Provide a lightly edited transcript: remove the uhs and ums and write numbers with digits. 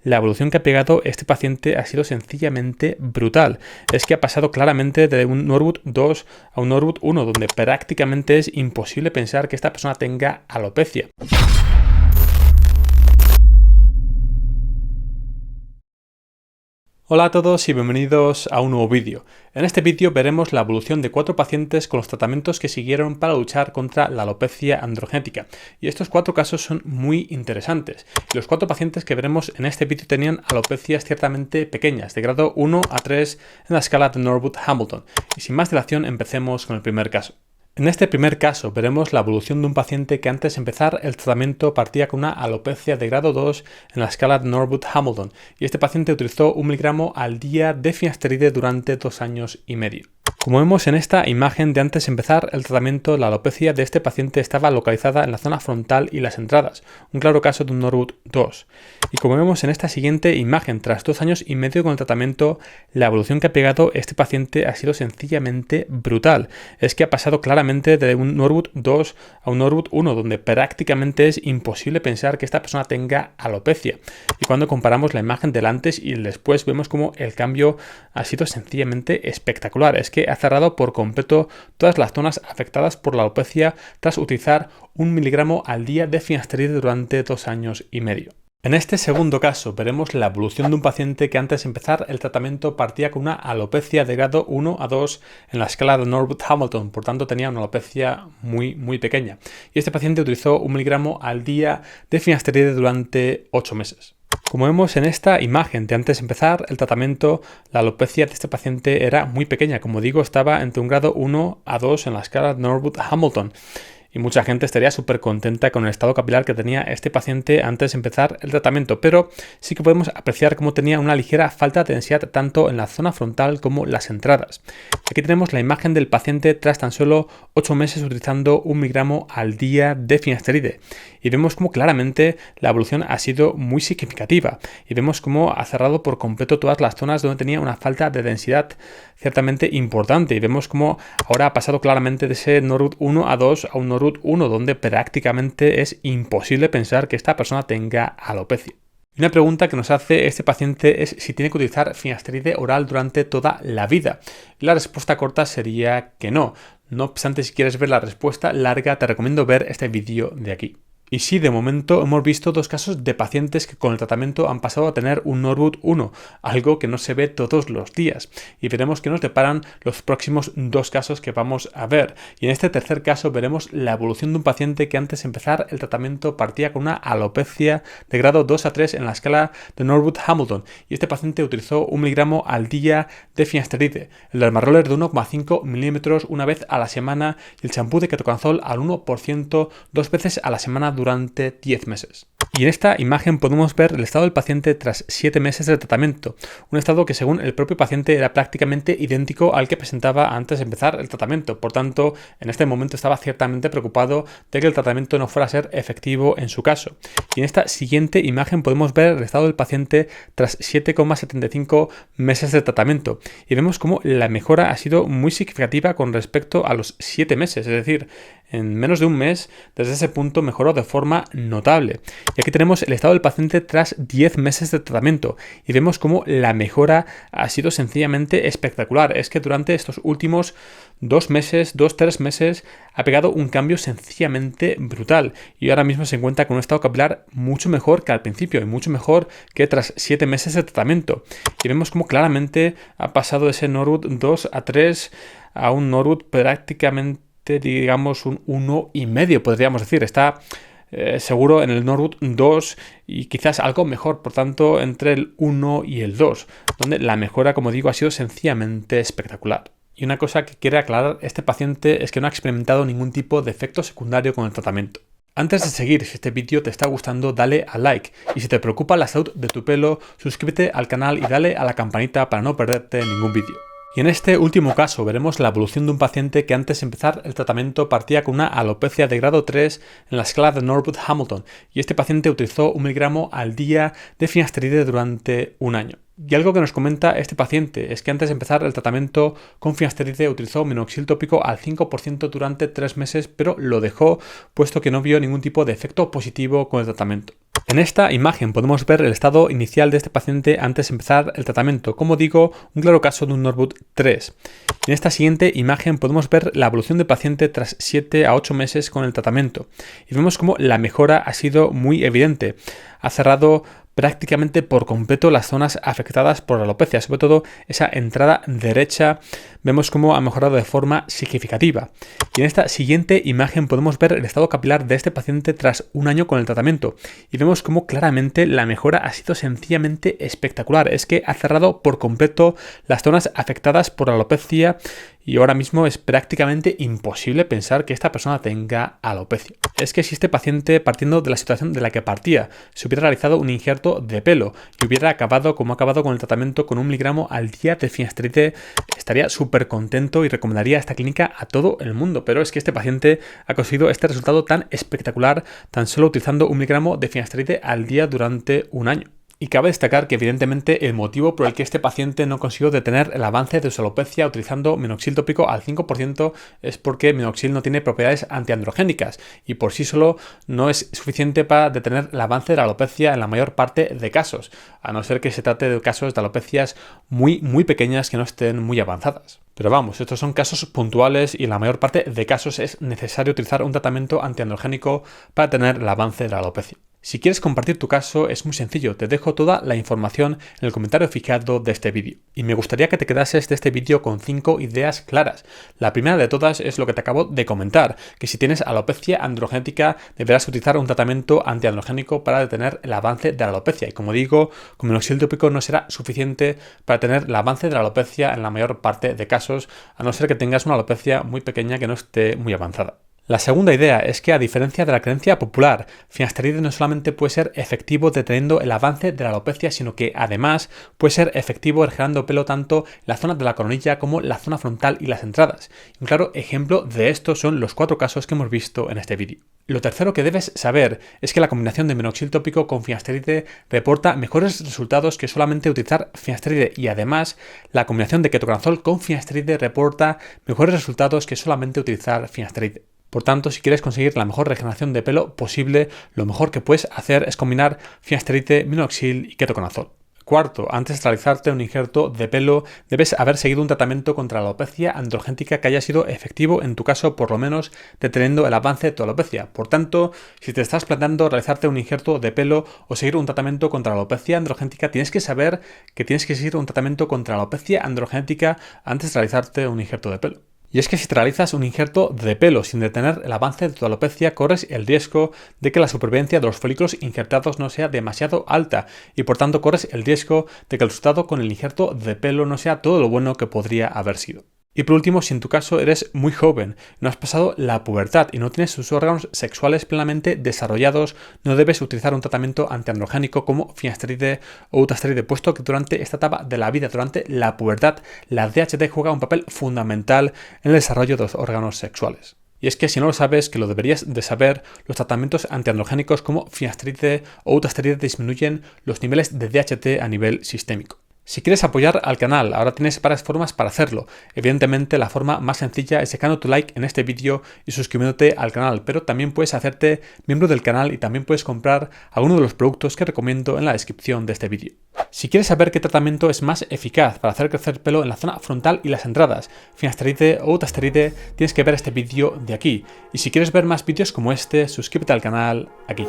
la evolución que ha pegado este paciente ha sido sencillamente brutal. Es que ha pasado claramente de un Norwood 2 a un Norwood 1, donde prácticamente es imposible pensar que esta persona tenga alopecia. Hola a todos y bienvenidos a un nuevo vídeo. En este vídeo veremos la evolución de 4 pacientes con los tratamientos que siguieron para luchar contra la alopecia androgénica. Y estos 4 casos son muy interesantes. Los 4 pacientes que veremos en este vídeo tenían alopecias ciertamente pequeñas, de grado 1 a 3 en la escala de Norwood-Hamilton. Y sin más dilación, empecemos con el primer caso. En este primer caso veremos la evolución de un paciente que antes de empezar el tratamiento partía con una alopecia de grado 2 en la escala de Norwood-Hamilton, y este paciente utilizó 1 miligramo al día de finasteride durante 2 años y medio. Como vemos en esta imagen de antes de empezar el tratamiento, la alopecia de este paciente estaba localizada en la zona frontal y las entradas, un claro caso de un Norwood 2. Y como vemos en esta siguiente imagen, tras 2 años y medio con el tratamiento, la evolución que ha pegado este paciente ha sido sencillamente brutal. Es que ha pasado claramente de un Norwood 2 a un Norwood 1, donde prácticamente es imposible pensar que esta persona tenga alopecia. Y cuando comparamos la imagen del antes y el después, vemos como el cambio ha sido sencillamente espectacular. Es que ha cerrado por completo todas las zonas afectadas por la alopecia tras utilizar 1 miligramo al día de finasteride durante 2 años y medio. En este segundo caso veremos la evolución de un paciente que antes de empezar el tratamiento partía con una alopecia de grado 1 a 2 en la escala de Norwood-Hamilton, por tanto tenía una alopecia muy pequeña. Y este paciente utilizó 1 miligramo al día de finasteride durante 8 meses. Como vemos en esta imagen de antes de empezar el tratamiento, la alopecia de este paciente era muy pequeña. Como digo, estaba entre un grado 1 a 2 en la escala de Norwood-Hamilton. Y mucha gente estaría súper contenta con el estado capilar que tenía este paciente antes de empezar el tratamiento, pero sí que podemos apreciar cómo tenía una ligera falta de densidad tanto en la zona frontal como las entradas. Aquí tenemos la imagen del paciente tras tan solo 8 meses utilizando 1 miligramo al día de finasteride. Y vemos cómo claramente la evolución ha sido muy significativa. Y vemos cómo ha cerrado por completo todas las zonas donde tenía una falta de densidad ciertamente importante. Y vemos cómo ahora ha pasado claramente de ese Norwood 1 a 2 a un Norwood 1, donde prácticamente es imposible pensar que esta persona tenga alopecia. Y una pregunta que nos hace este paciente es si tiene que utilizar finasteride oral durante toda la vida. Y la respuesta corta sería que no. No obstante, si quieres ver la respuesta larga, te recomiendo ver este vídeo de aquí. Y sí, de momento hemos visto 2 casos de pacientes que con el tratamiento han pasado a tener un Norwood 1, algo que no se ve todos los días. Y veremos qué nos deparan los próximos 2 casos que vamos a ver. Y en este tercer caso veremos la evolución de un paciente que antes de empezar el tratamiento partía con una alopecia de grado 2 a 3 en la escala de Norwood-Hamilton. Y este paciente utilizó 1 miligramo al día de finasteride, el dermaroller de 1,5 milímetros una vez a la semana y el champú de ketoconazol al 1% 2 veces a la semana durante 10 meses. Y en esta imagen podemos ver el estado del paciente tras 7 meses de tratamiento, un estado que según el propio paciente era prácticamente idéntico al que presentaba antes de empezar el tratamiento. Por tanto, en este momento estaba ciertamente preocupado de que el tratamiento no fuera a ser efectivo en su caso. Y en esta siguiente imagen podemos ver el estado del paciente tras 7,75 meses de tratamiento. Y vemos cómo la mejora ha sido muy significativa con respecto a los 7 meses, es decir, en menos de un mes, desde ese punto mejoró de forma notable. Y aquí tenemos el estado del paciente tras 10 meses de tratamiento y vemos cómo la mejora ha sido sencillamente espectacular. Es que durante estos últimos 2 meses, 2-3 meses, ha pegado un cambio sencillamente brutal y ahora mismo se encuentra con un estado capilar mucho mejor que al principio y mucho mejor que tras 7 meses de tratamiento. Y vemos cómo claramente ha pasado de ese Norwood 2 a 3 a un Norwood prácticamente, digamos, un 1,5, podríamos decir. Está seguro en el Norwood 2 y quizás algo mejor, por tanto, entre el 1 y el 2, donde la mejora, como digo, ha sido sencillamente espectacular. Y una cosa que quiere aclarar este paciente es que no ha experimentado ningún tipo de efecto secundario con el tratamiento. Antes de seguir, si este vídeo te está gustando, dale a like. Y si te preocupa la salud de tu pelo, suscríbete al canal y dale a la campanita para no perderte ningún vídeo. Y en este último caso veremos la evolución de un paciente que antes de empezar el tratamiento partía con una alopecia de grado 3 en la escala de Norwood-Hamilton y este paciente utilizó 1 miligramo al día de finasteride durante 1 año. Y algo que nos comenta este paciente es que antes de empezar el tratamiento con finasteride utilizó minoxidil tópico al 5% durante 3 meses, pero lo dejó puesto que no vio ningún tipo de efecto positivo con el tratamiento. En esta imagen podemos ver el estado inicial de este paciente antes de empezar el tratamiento, como digo, un claro caso de un Norwood 3. En esta siguiente imagen podemos ver la evolución del paciente tras 7 a 8 meses con el tratamiento y vemos como la mejora ha sido muy evidente. Ha cerrado prácticamente por completo las zonas afectadas por la alopecia, sobre todo esa entrada derecha, vemos cómo ha mejorado de forma significativa. Y en esta siguiente imagen podemos ver el estado capilar de este paciente tras un año con el tratamiento y vemos cómo claramente la mejora ha sido sencillamente espectacular. Es que ha cerrado por completo las zonas afectadas por la alopecia y ahora mismo es prácticamente imposible pensar que esta persona tenga alopecia. Es que si este paciente, partiendo de la situación de la que partía, se hubiera realizado un injerto de pelo y hubiera acabado como ha acabado con el tratamiento con 1 miligramo al día de finasteride, estaría súper contento y recomendaría esta clínica a todo el mundo. Pero es que este paciente ha conseguido este resultado tan espectacular tan solo utilizando 1 miligramo de finasteride al día durante un año. Y cabe destacar que evidentemente el motivo por el que este paciente no consiguió detener el avance de su alopecia utilizando minoxidil tópico al 5% es porque minoxidil no tiene propiedades antiandrogénicas y por sí solo no es suficiente para detener el avance de la alopecia en la mayor parte de casos, a no ser que se trate de casos de alopecias muy pequeñas que no estén muy avanzadas. Pero vamos, estos son casos puntuales y en la mayor parte de casos es necesario utilizar un tratamiento antiandrogénico para detener el avance de la alopecia. Si quieres compartir tu caso es muy sencillo, te dejo toda la información en el comentario fijado de este vídeo. Y me gustaría que te quedases de este vídeo con 5 ideas claras. La primera de todas es lo que te acabo de comentar, que si tienes alopecia androgénica deberás utilizar un tratamiento antiandrogénico para detener el avance de la alopecia. Y como digo, con minoxidil tópico no será suficiente para detener el avance de la alopecia en la mayor parte de casos, a no ser que tengas una alopecia muy pequeña que no esté muy avanzada. La segunda idea es que, a diferencia de la creencia popular, finasteride no solamente puede ser efectivo deteniendo el avance de la alopecia, sino que además puede ser efectivo regenerando pelo tanto en la zona de la coronilla como la zona frontal y las entradas. Un claro ejemplo de esto son los 4 casos que hemos visto en este vídeo. Lo tercero que debes saber es que la combinación de minoxidil tópico con finasteride reporta mejores resultados que solamente utilizar finasteride y además la combinación de ketoconazol con finasteride reporta mejores resultados que solamente utilizar finasteride. Por tanto, si quieres conseguir la mejor regeneración de pelo posible, lo mejor que puedes hacer es combinar finasteride, minoxidil y ketoconazol. Cuarto, antes de realizarte un injerto de pelo, debes haber seguido un tratamiento contra la alopecia androgénica que haya sido efectivo, en tu caso por lo menos deteniendo el avance de tu alopecia. Por tanto, si te estás planteando realizarte un injerto de pelo o seguir un tratamiento contra la alopecia androgénica, tienes que saber que tienes que seguir un tratamiento contra la alopecia androgénica antes de realizarte un injerto de pelo. Y es que si te realizas un injerto de pelo sin detener el avance de tu alopecia, corres el riesgo de que la supervivencia de los folículos injertados no sea demasiado alta y por tanto corres el riesgo de que el resultado con el injerto de pelo no sea todo lo bueno que podría haber sido. Y por último, si en tu caso eres muy joven, no has pasado la pubertad y no tienes tus órganos sexuales plenamente desarrollados, no debes utilizar un tratamiento antiandrogénico como finasteride o utasteride, puesto que durante esta etapa de la vida, durante la pubertad, la DHT juega un papel fundamental en el desarrollo de los órganos sexuales. Y es que si no lo sabes, que lo deberías de saber, los tratamientos antiandrogénicos como finasteride o utasteride disminuyen los niveles de DHT a nivel sistémico. Si quieres apoyar al canal, ahora tienes varias formas para hacerlo. Evidentemente, la forma más sencilla es dejando tu like en este vídeo y suscribiéndote al canal, pero también puedes hacerte miembro del canal y también puedes comprar alguno de los productos que recomiendo en la descripción de este vídeo. Si quieres saber qué tratamiento es más eficaz para hacer crecer pelo en la zona frontal y las entradas, finasteride o utasteride, tienes que ver este vídeo de aquí. Y si quieres ver más vídeos como este, suscríbete al canal aquí.